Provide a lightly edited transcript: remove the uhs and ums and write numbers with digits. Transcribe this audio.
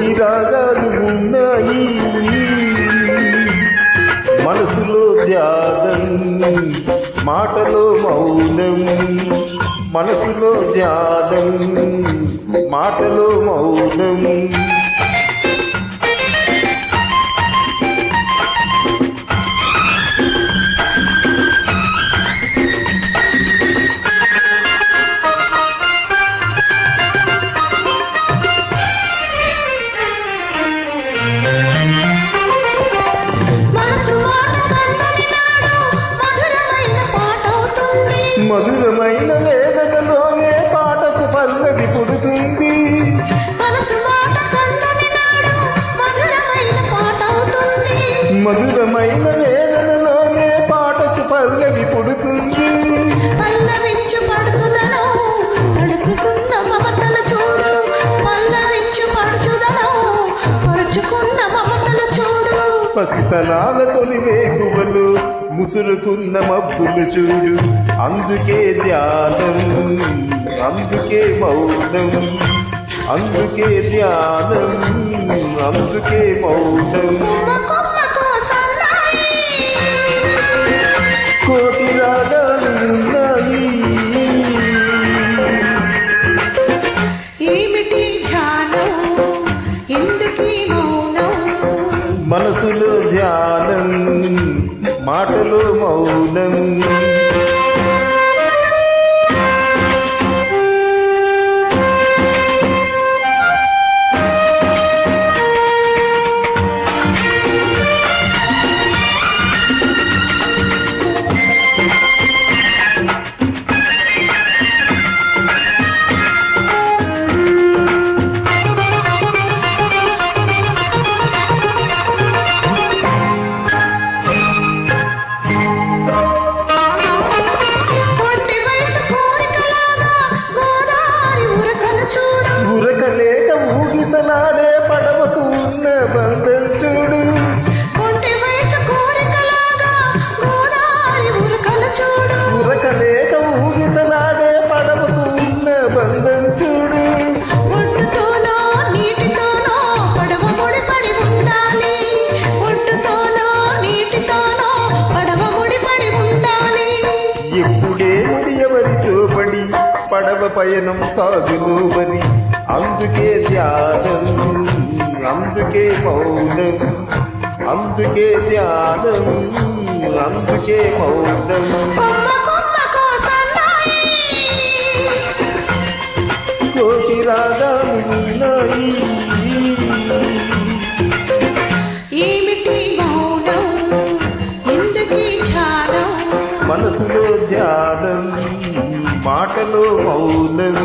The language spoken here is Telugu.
కోటి రాగాలు ఉన్నాయి మనసులో ధ్యానం మాటలో మౌనం మనసులో ధ్యానం మాటలో మౌనం మధురమైన వేదనలోనే పాటకు పల్లవి పుడుతుంది మధురమైన వేదనలోనే పాటకు పల్లవి పుడుతుంది పల్లవించు పడుతుదను నడుచుకున్న మమతల చూడు పల్లవించు పడుచుదను పరుచుకున్న మమతల చూడు పసితనాల తొలి వేకువలు ముసురుకున్న మబ్బులు చూడు అందుకే ధ్యానం అందుకే మౌనం అందుకే ధ్యానం అందుకే మౌనం కోటి రాగాలు ఉన్నాయి ఏమిటి ధ్యానం ఎందుకీ మౌనం మనసులో ధ్యానం మాటలో మౌనం ఉరకలేక ఊగిసలాడే పడవకు ఉన్న బంధం చూడు ఉరకలేక ఊగిసలాడే పడవకు ఉన్న బంధం చూడు ఒడ్డుతోనో నీటితోనో పడవ ముడిపడి ఉండాలి ఒడ్డుతోనో నీటితోనో పడవ ముడిపడి ఉండాలి ఎప్పుడే ఎవరితో పడి పడవ పయనం సాగులో మరి అందుకే ధ్యానం అందుకే మౌనం అందుకే ధ్యానం అందుకే మౌనం కోటి రాగాలు ఉన్నాయి ఏమిటి మౌనం ఎందుకీ ధ్యానం మనసులో ధ్యానం మాటలో మౌనం